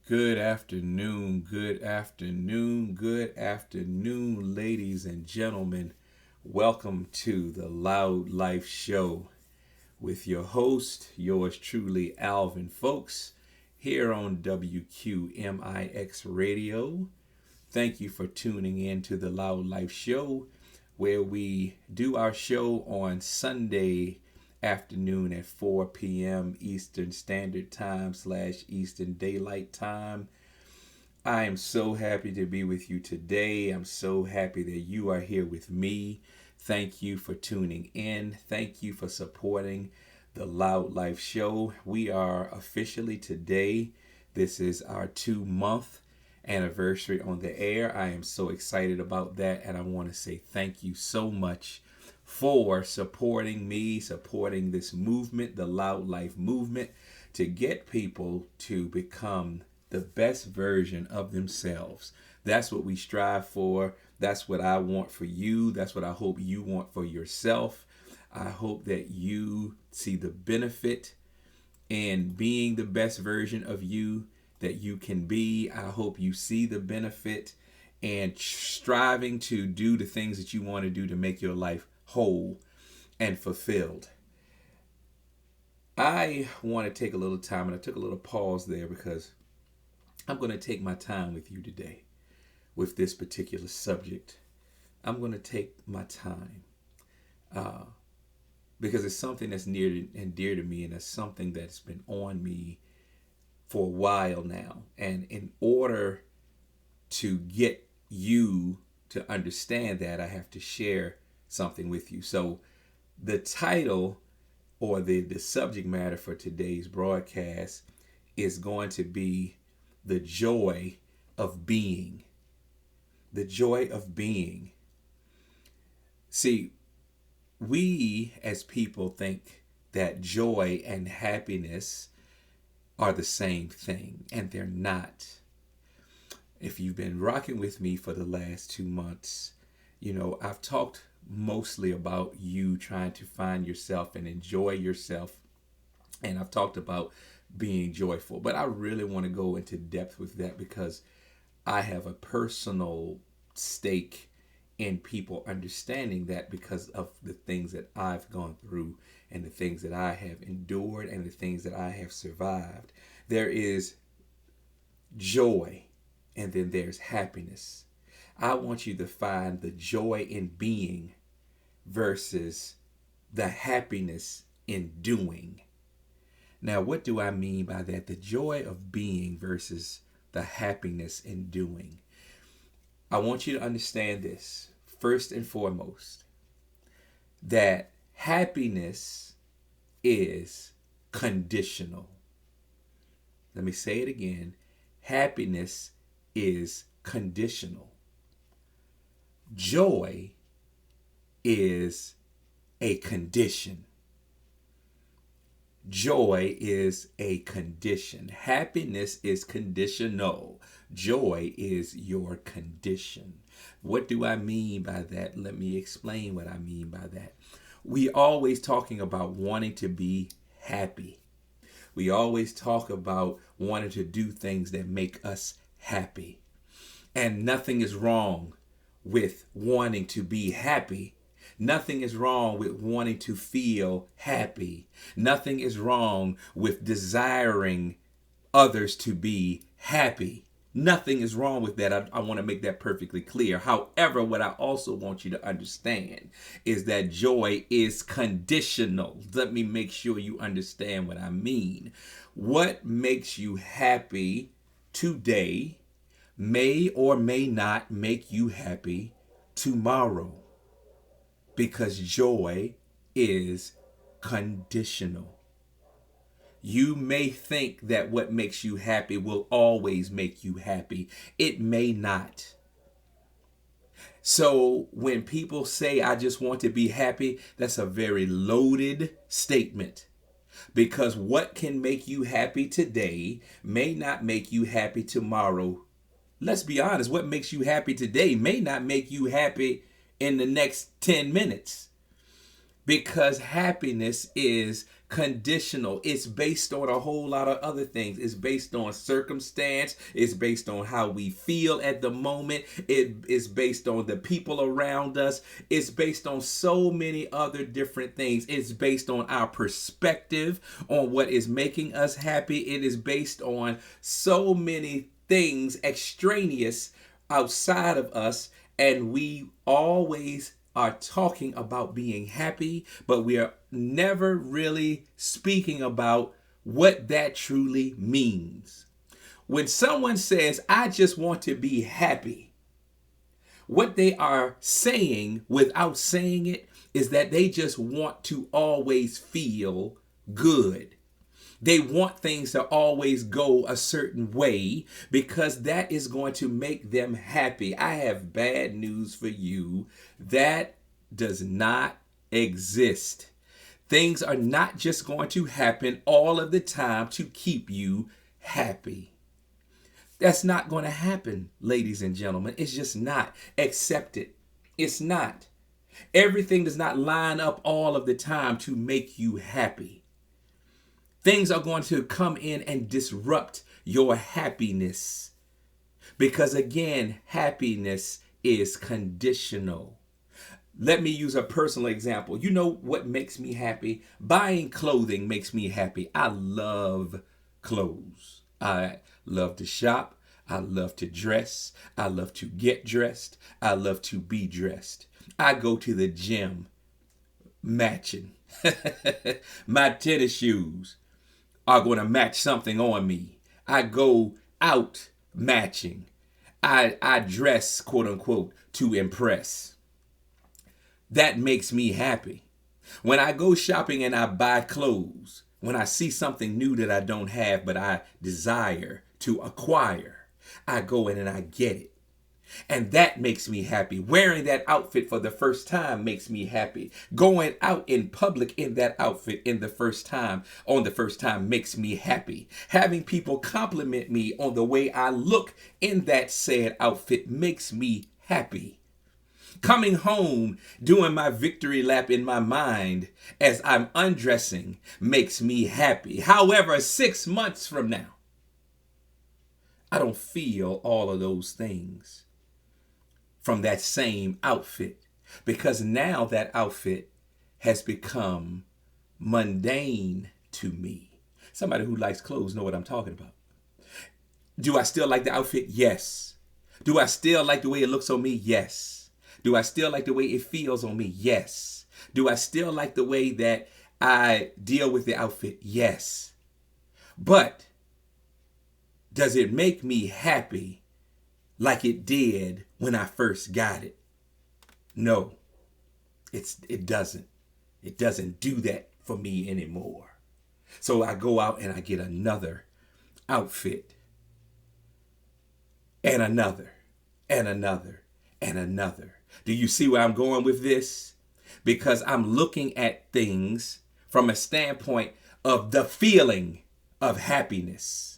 Good afternoon, ladies and gentlemen. Welcome to the Loud Life Show with your host, yours truly, Alvin Folks, here on WQMIX Radio. Thank you for tuning in to the Loud Life Show, where we do our show on Sunday afternoon at 4 p.m. Eastern Standard Time / Eastern Daylight Time. I am so happy to be with you today. I'm so happy that you are here with me. Thank you for tuning in. Thank you for supporting the Loud Life Show. We are officially today, this is our 2-month anniversary on the air. I am so excited about that, and I want to say thank you so much for supporting me, supporting this movement, the Loud Life movement, to get people to become the best version of themselves. That's what we strive for. That's what I want for you. That's what I hope you want for yourself. I hope that you see the benefit in being the best version of you that you can be. I hope you see the benefit and striving to do the things that you want to do to make your life whole and fulfilled. I want to take a little time, and I took a little pause there because I'm going to take my time with you today with this particular subject. I'm going to take my time because it's something that's near and dear to me, and it's something that's been on me for a while now. And in order to get you to understand that, I have to share something with you. So the title or the subject matter for today's broadcast is going to be the joy of being. The joy of being. See, we as people think that joy and happiness are the same thing, and they're not. If you've been rocking with me for the last 2 months, I've talked mostly about you trying to find yourself and enjoy yourself. And I've talked about being joyful, but I really want to go into depth with that because I have a personal stake in people understanding that because of the things that I've gone through and the things that I have endured and the things that I have survived. There is joy and then there's happiness. I want you to find the joy in being versus the happiness in doing. Now, what do I mean by that? The joy of being versus the happiness in doing. I want you to understand this, first and foremost, that happiness is conditional. Let me say it again. Happiness is conditional. Joy is a condition. Joy is a condition. Happiness is conditional. Joy is your condition. What do I mean by that? Let me explain what I mean by that. We always talking about wanting to be happy. We always talk about wanting to do things that make us happy. And nothing is wrong with wanting to be happy. Nothing is wrong with wanting to feel happy. Nothing is wrong with desiring others to be happy. Nothing is wrong with that. I want to make that perfectly clear. However, what I also want you to understand is that joy is conditional. Let me make sure you understand what I mean. What makes you happy today may or may not make you happy tomorrow, because joy is conditional. You may think that what makes you happy will always make you happy. It may not. So when people say, I just want to be happy, that's a very loaded statement. Because what can make you happy today may not make you happy tomorrow. Let's be honest, what makes you happy today may not make you happy in the next 10 minutes. because happiness is conditional. It's based on a whole lot of other things. It's based on circumstance. It's based on how we feel at the moment. It is based on the people around us. It's based on so many other different things. It's based on our perspective on what is making us happy. It is based on so many things extraneous outside of us, and we always are talking about being happy, but we are never really speaking about what that truly means. When someone says, I just want to be happy, what they are saying without saying it is that they just want to always feel good. They want things to always go a certain way because that is going to make them happy. I have bad news for you. That does not exist. Things are not just going to happen all of the time to keep you happy. That's not going to happen, ladies and gentlemen. It's just not. Accept it. It's not. Everything does not line up all of the time to make you happy. Things are going to come in and disrupt your happiness. Because again, happiness is conditional. Let me use a personal example. You know what makes me happy? Buying clothing makes me happy. I love clothes. I love to shop. I love to dress. I love to get dressed. I love to be dressed. I go to the gym matching. My tennis shoes are going to match something on me. I go out matching. I dress, quote unquote, to impress. That makes me happy. When I go shopping and I buy clothes, when I see something new that I don't have but I desire to acquire, I go in and I get it. And that makes me happy. Wearing that outfit for the first time makes me happy. Going out in public in that outfit on the first time makes me happy. Having people compliment me on the way I look in that said outfit makes me happy. Coming home, doing my victory lap in my mind as I'm undressing makes me happy. However, 6 months from now, I don't feel all of those things from that same outfit, because now that outfit has become mundane to me. Somebody who likes clothes know what I'm talking about. Do I still like the outfit? Yes. Do I still like the way it looks on me? Yes. Do I still like the way it feels on me? Yes. Do I still like the way that I deal with the outfit? Yes. But does it make me happy like it did when I first got it? No, it doesn't. It doesn't do that for me anymore. So I go out and I get another outfit, and another, and another, and another. Do you see where I'm going with this? Because I'm looking at things from a standpoint of the feeling of happiness.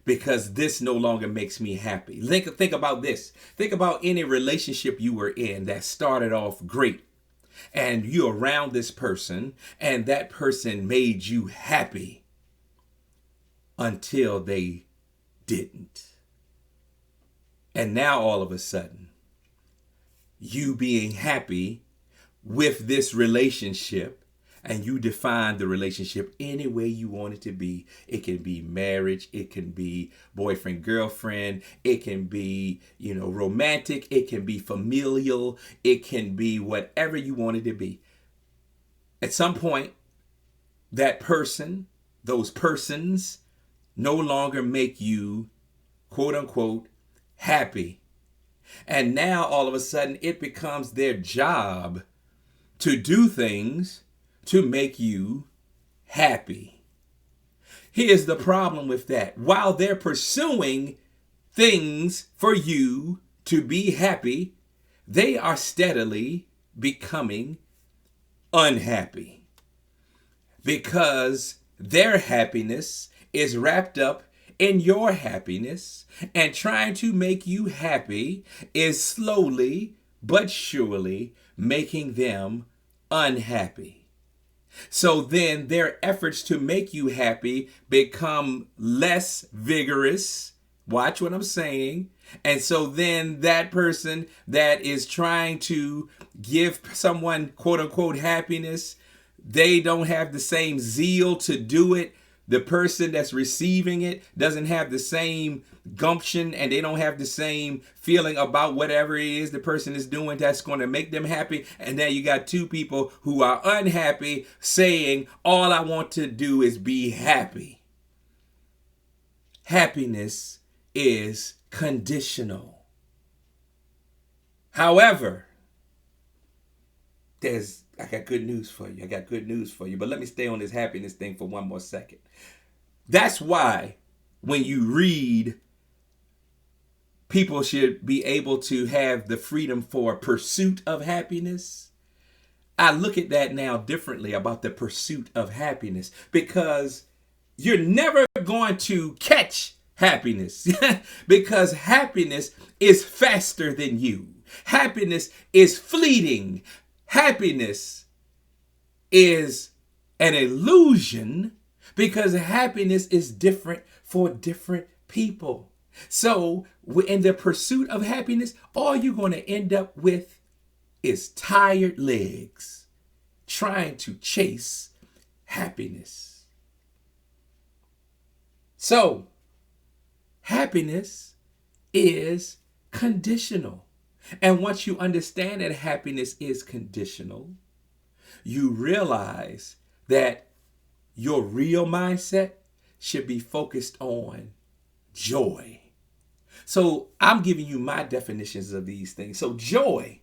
Because this no longer makes me happy. Think about this. Think about any relationship you were in that started off great, and you're around this person, and that person made you happy until they didn't. And now all of a sudden, you being happy with this relationship, and you define the relationship any way you want it to be. It can be marriage. It can be boyfriend, girlfriend. It can be, romantic. It can be familial. It can be whatever you want it to be. At some point, that person, those persons, no longer make you, quote unquote, happy. And now all of a sudden it becomes their job to do things to make you happy. Here's the problem with that. While they're pursuing things for you to be happy, they are steadily becoming unhappy, because their happiness is wrapped up in your happiness, and trying to make you happy is slowly but surely making them unhappy. So then their efforts to make you happy become less vigorous. Watch what I'm saying. And so then that person that is trying to give someone quote unquote happiness, they don't have the same zeal to do it. The person that's receiving it doesn't have the same gumption, and they don't have the same feeling about whatever it is the person is doing that's going to make them happy. And then you got two people who are unhappy saying, all I want to do is be happy. Happiness is conditional. However, I got good news for you. But let me stay on this happiness thing for one more second. That's why when you read, people should be able to have the freedom for pursuit of happiness. I look at that now differently about the pursuit of happiness, because you're never going to catch happiness because happiness is faster than you. Happiness is fleeting. Happiness is an illusion because happiness is different for different people. So in the pursuit of happiness, all you're going to end up with is tired legs trying to chase happiness. So happiness is conditional. And once you understand that happiness is conditional, you realize that your real mindset should be focused on joy. So I'm giving you my definitions of these things. So joy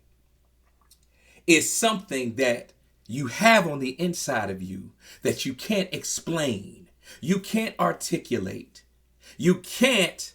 is something that you have on the inside of you that you can't explain. You can't articulate. You can't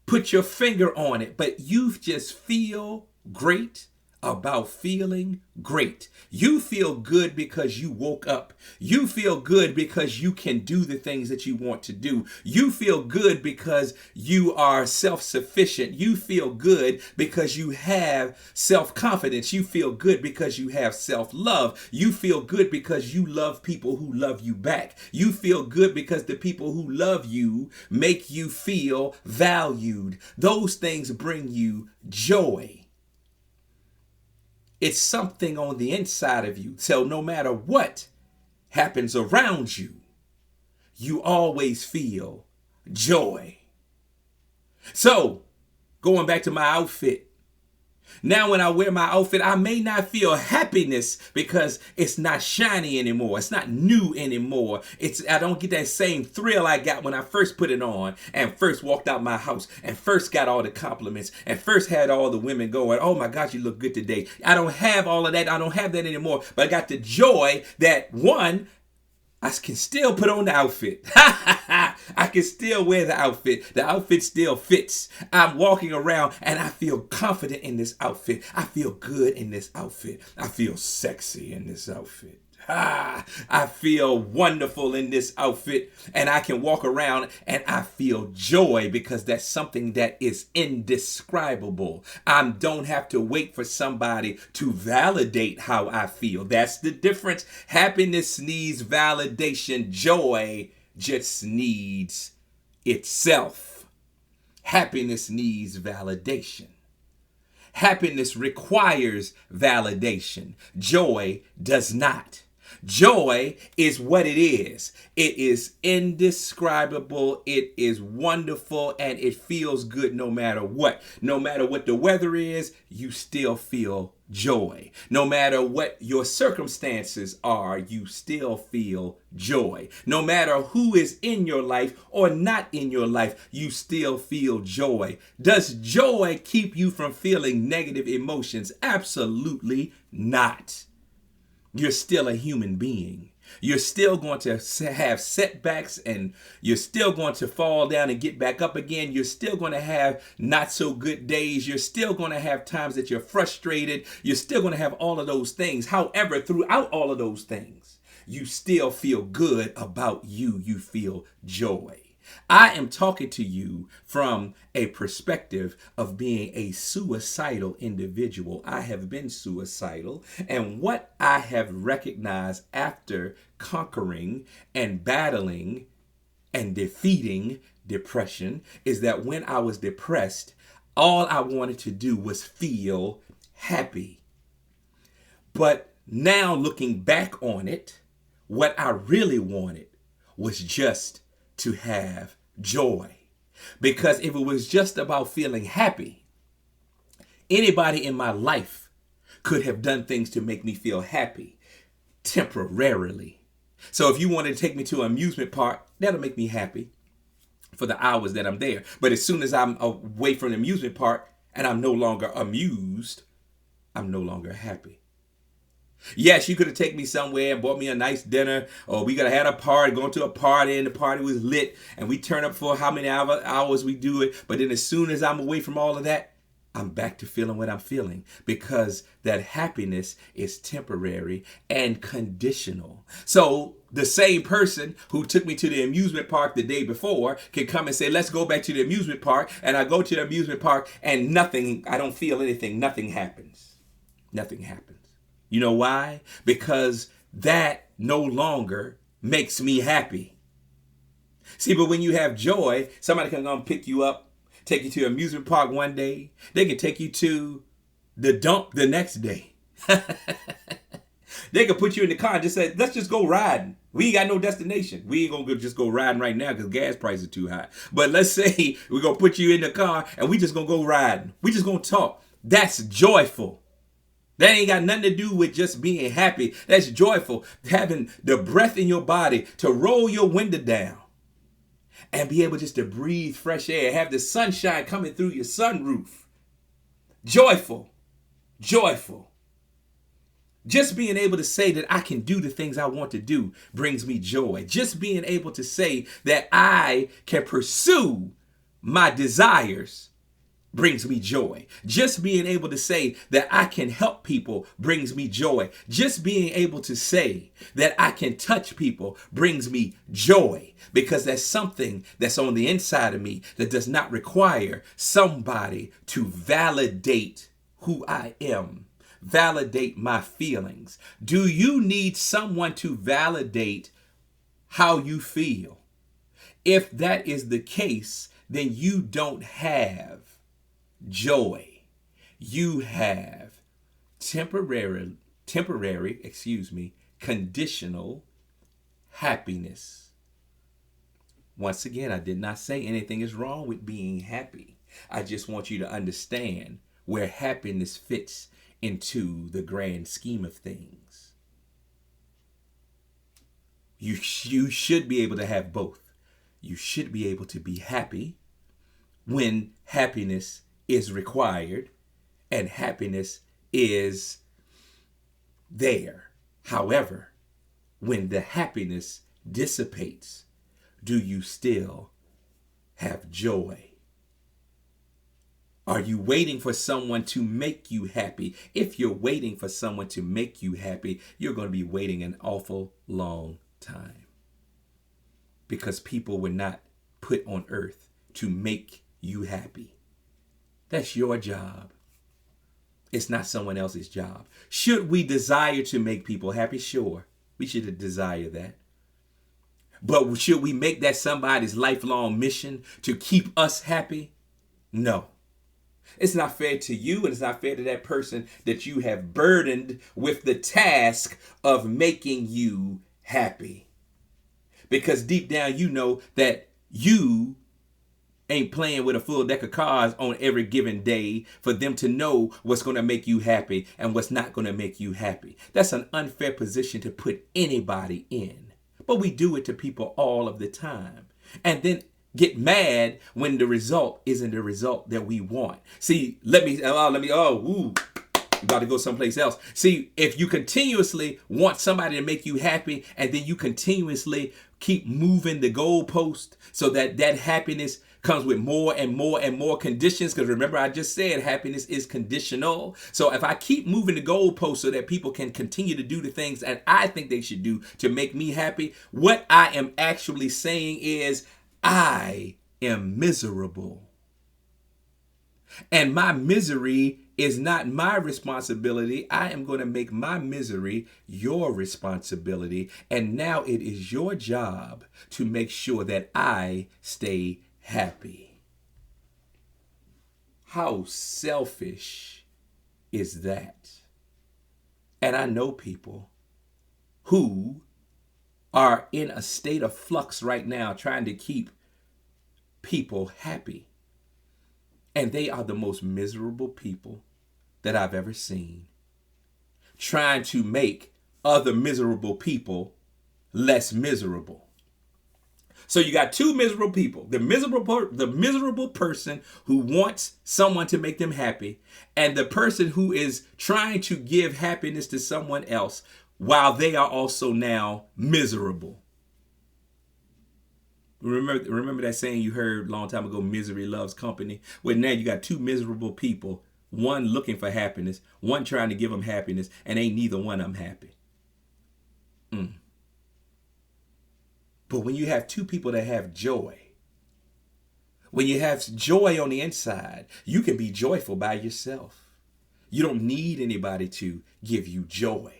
put your finger on it, but you just feel great about feeling great. You feel good because you woke up. You feel good because you can do the things that you want to do. You feel good because you are self-sufficient. You feel good because you have self-confidence. You feel good because you have self-love. You feel good because you love people who love you back. You feel good because the people who love you make you feel valued. Those things bring you joy. It's something on the inside of you. So no matter what happens around you, you always feel joy. So going back to my outfit. Now when I wear my outfit, I may not feel happiness because it's not shiny anymore. It's not new anymore. I don't get that same thrill I got when I first put it on and first walked out my house and first got all the compliments and first had all the women going, oh my gosh, you look good today. I don't have all of that. I don't have that anymore. But I got the joy that, one, I can still put on the outfit. I can still wear the outfit. The outfit still fits. I'm walking around and I feel confident in this outfit. I feel good in this outfit. I feel sexy in this outfit. I feel wonderful in this outfit, and I can walk around and I feel joy because that's something that is indescribable. I don't have to wait for somebody to validate how I feel. That's the difference. Happiness needs validation. Joy just needs itself. Happiness needs validation. Happiness requires validation. Joy does not. Joy is what it is. It is indescribable. It is wonderful, and it feels good no matter what. No matter what the weather is, you still feel joy. No matter what your circumstances are, you still feel joy. No matter who is in your life or not in your life, you still feel joy. Does joy keep you from feeling negative emotions? Absolutely not. You're still a human being. You're still going to have setbacks, and you're still going to fall down and get back up again. You're still going to have not so good days. You're still going to have times that you're frustrated. You're still going to have all of those things. However, throughout all of those things, you still feel good about you. You feel joy. I am talking to you from a perspective of being a suicidal individual. I have been suicidal. And what I have recognized after conquering and battling and defeating depression is that when I was depressed, all I wanted to do was feel happy. But now looking back on it, what I really wanted was just to have joy. Because if it was just about feeling happy, anybody in my life could have done things to make me feel happy temporarily. So if you wanted to take me to an amusement park, that'll make me happy for the hours that I'm there. But as soon as I'm away from the amusement park and I'm no longer amused, I'm no longer happy. Yes, you could have taken me somewhere and bought me a nice dinner, or we could have had a party, going to a party, and the party was lit, and we turn up for how many hours we do it. But then as soon as I'm away from all of that, I'm back to feeling what I'm feeling, because that happiness is temporary and conditional. So the same person who took me to the amusement park the day before can come and say, let's go back to the amusement park. And I go to the amusement park and nothing, I don't feel anything. Nothing happens. Nothing happens. You know why? Because that no longer makes me happy. See, but when you have joy, somebody can come pick you up, take you to an amusement park one day. They can take you to the dump the next day. They could put you in the car and just say, let's just go riding. We ain't got no destination. We ain't going to just go riding right now because gas prices are too high. But let's say we're going to put you in the car and we just going to go riding. We just going to talk. That's joyful. That ain't got nothing to do with just being happy. That's joyful. Having the breath in your body to roll your window down and be able just to breathe fresh air. Have the sunshine coming through your sunroof. Joyful. Joyful. Just being able to say that I can do the things I want to do brings me joy. Just being able to say that I can pursue my desires brings me joy. Just being able to say that I can help people brings me joy. Just being able to say that I can touch people brings me joy, because that's something that's on the inside of me that does not require somebody to validate who I am, validate my feelings. Do you need someone to validate how you feel? If that is the case, then you don't have joy. You have temporary, conditional happiness. Once again, I did not say anything is wrong with being happy. I just want you to understand where happiness fits into the grand scheme of things. You should be able to have both. You should be able to be happy when happiness is required and happiness is there. However, when the happiness dissipates, do you still have joy? Are you waiting for someone to make you happy? If you're waiting for someone to make you happy, you're going to be waiting an awful long time, because people were not put on earth to make you happy. That's your job. It's not someone else's job. Should we desire to make people happy? Sure, we should desire that. But should we make that somebody's lifelong mission to keep us happy? No. It's not fair to you, and it's not fair to that person that you have burdened with the task of making you happy. Because deep down you know that you ain't playing with a full deck of cards on every given day for them to know what's going to make you happy and what's not going to make you happy. That's an unfair position to put anybody in. But we do it to people all of the time. And then get mad when the result isn't the result that we want. See, you about to go someplace else. See, if you continuously want somebody to make you happy and then you continuously keep moving the goalpost so that happiness comes with more and more and more conditions, because remember I just said happiness is conditional. So if I keep moving the goalpost so that people can continue to do the things that I think they should do to make me happy, what I am actually saying is I am miserable. And my misery is not my responsibility. I am going to make my misery your responsibility. And now it is your job to make sure that I stay happy. How selfish is that? And I know people who are in a state of flux right now trying to keep people happy. And they are the most miserable people that I've ever seen, trying to make other miserable people less miserable. So you got two miserable people, the miserable person who wants someone to make them happy, and the person who is trying to give happiness to someone else while they are also now miserable. Remember that saying you heard a long time ago, misery loves company? Well, now you got two miserable people, one looking for happiness, one trying to give them happiness, and ain't neither one of them happy. But when you have two people that have joy, when you have joy on the inside, you can be joyful by yourself. You don't need anybody to give you joy.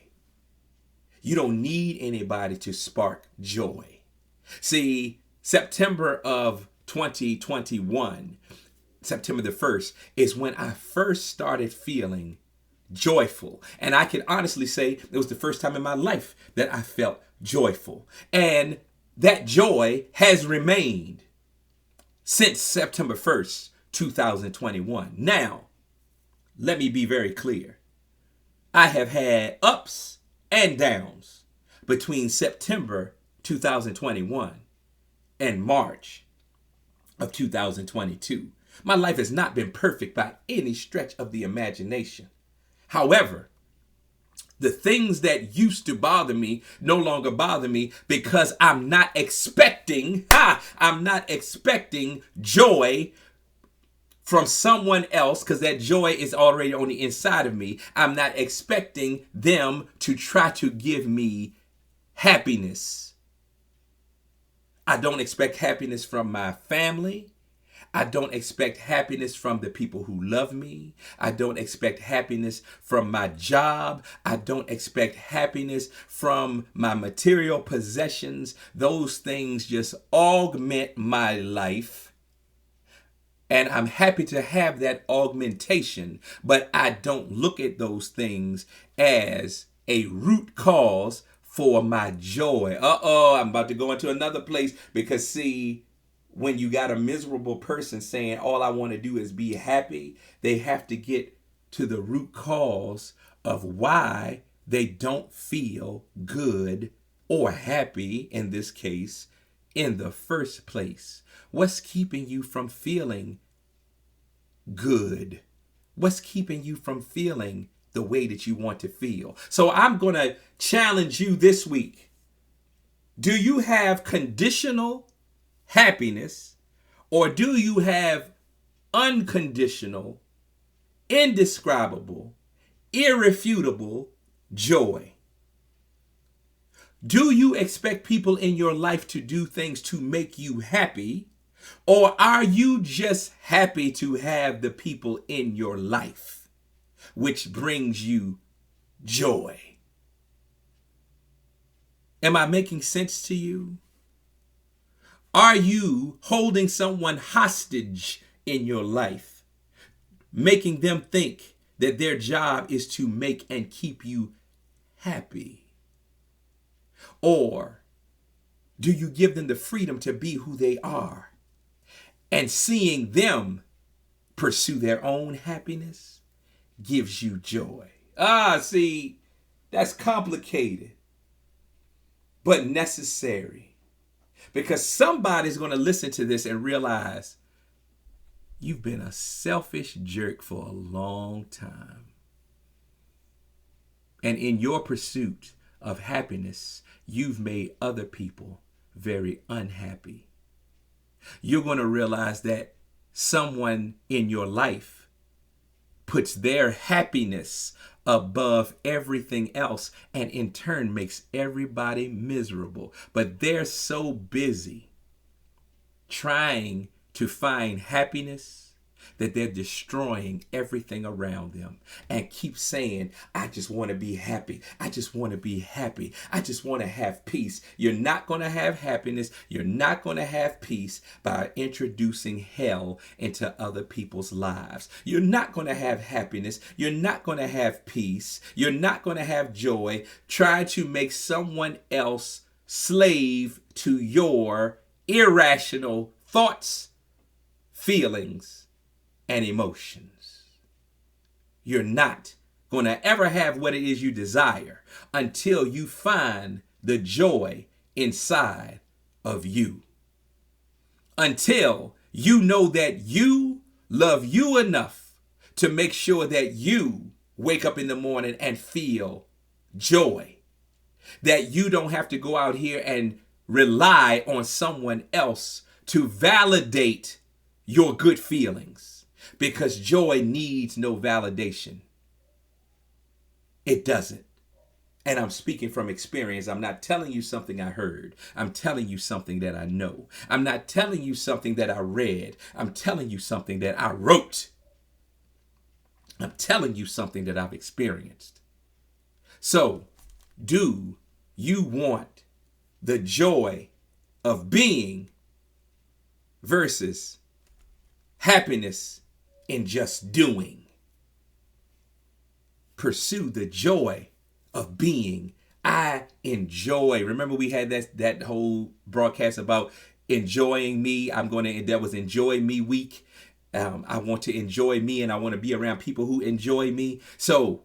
You don't need anybody to spark joy. See, September of 2021, September the 1st, is when I first started feeling joyful. And I can honestly say it was the first time in my life that I felt joyful. And that joy has remained since September 1st, 2021. Now, let me be very clear. I have had ups and downs between September 2021 and March of 2022. My life has not been perfect by any stretch of the imagination. However, the things that used to bother me no longer bother me because I'm not expecting joy from someone else, because that joy is already on the inside of me. I'm not expecting them to try to give me happiness. I don't expect happiness from my family. I don't expect happiness from the people who love me. I don't expect happiness from my job. I don't expect happiness from my material possessions. Those things just augment my life. And I'm happy to have that augmentation, but I don't look at those things as a root cause for my joy. I'm about to go into another place, because see, when you got a miserable person saying all I want to do is be happy, they have to get to the root cause of why they don't feel good or happy, in this case, in the first place. What's keeping you from feeling good? What's keeping you from feeling the way that you want to feel? So I'm going to challenge you this week. Do you have conditional happiness, or do you have unconditional, indescribable, irrefutable joy? Do you expect people in your life to do things to make you happy, or are you just happy to have the people in your life, which brings you joy? Am I making sense to you? Are you holding someone hostage in your life, making them think that their job is to make and keep you happy? Or do you give them the freedom to be who they are, and seeing them pursue their own happiness gives you joy? See, that's complicated, but necessary. Because somebody's going to listen to this and realize you've been a selfish jerk for a long time. And in your pursuit of happiness, you've made other people very unhappy. You're going to realize that someone in your life puts their happiness above everything else, and in turn makes everybody miserable. But they're so busy trying to find happiness, that they're destroying everything around them and keep saying, I just want to be happy. I just want to be happy. I just want to have peace. You're not going to have happiness. You're not going to have peace by introducing hell into other people's lives. You're not going to have happiness. You're not going to have peace. You're not going to have joy. Try to make someone else slave to your irrational thoughts, feelings, and emotions. You're not going to ever have what it is you desire until you find the joy inside of you. Until you know that you love you enough to make sure that you wake up in the morning and feel joy. That you don't have to go out here and rely on someone else to validate your good feelings. Because joy needs no validation. It doesn't. And I'm speaking from experience. I'm not telling you something I heard. I'm telling you something that I know. I'm not telling you something that I read. I'm telling you something that I wrote. I'm telling you something that I've experienced. So, do you want the joy of being versus happiness in just doing? Pursue the joy of being. I enjoy. Remember we had that whole broadcast about enjoying me. That was Enjoy Me Week. I want to enjoy me, and I want to be around people who enjoy me. So,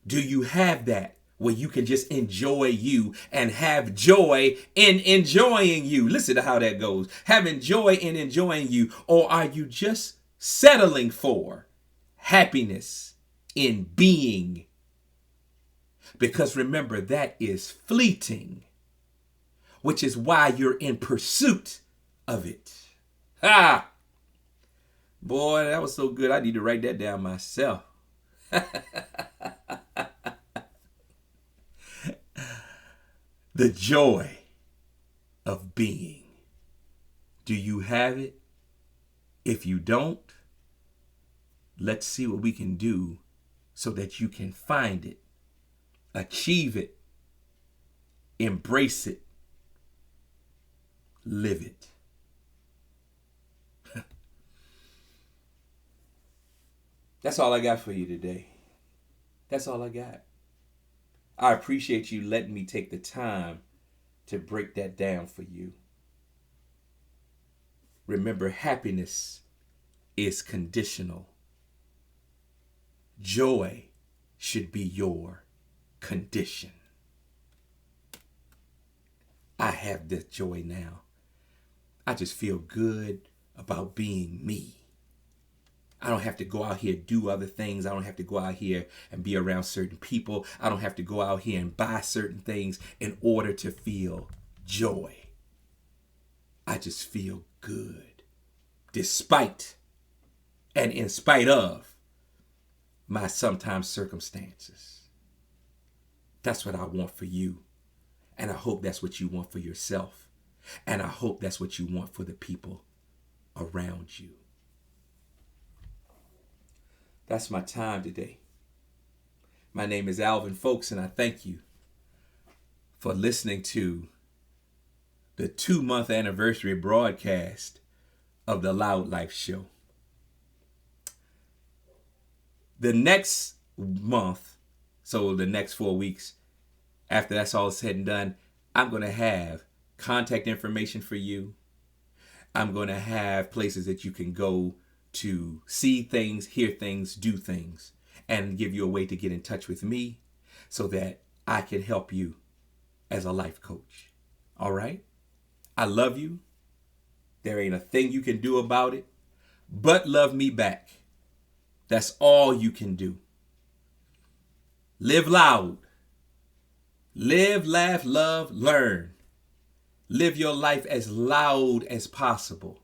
do you have that where you can just enjoy you and have joy in enjoying you? Listen to how that goes. Having joy in enjoying you, or are you just settling for happiness in being? Because remember, that is fleeting, which is why you're in pursuit of it. Ha! Boy, that was so good. I need to write that down myself. The joy of being. Do you have it? If you don't, let's see what we can do so that you can find it, achieve it, embrace it, live it. That's all I got for you today. That's all I got. I appreciate you letting me take the time to break that down for you. Remember, happiness is conditional. Joy should be your condition. I have that joy now. I just feel good about being me. I don't have to go out here and do other things. I don't have to go out here and be around certain people. I don't have to go out here and buy certain things in order to feel joy. I just feel good, despite and in spite of my sometimes circumstances. That's what I want for you. And I hope that's what you want for yourself. And I hope that's what you want for the people around you. That's my time today. My name is Alvin Folks, and I thank you for listening to the 2-month anniversary broadcast of the Loud Life Show. The next month, so the next 4 weeks, after that's all said and done, I'm going to have contact information for you. I'm going to have places that you can go to see things, hear things, do things, and give you a way to get in touch with me so that I can help you as a life coach. All right? I love you. There ain't a thing you can do about it but love me back. That's all you can do. Live loud. Live, laugh, love, learn. Live your life as loud as possible.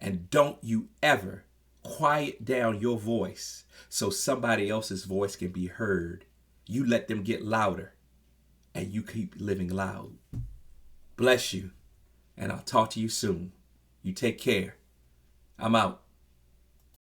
And don't you ever quiet down your voice so somebody else's voice can be heard. You let them get louder and you keep living loud. Bless you, and I'll talk to you soon. You take care. I'm out.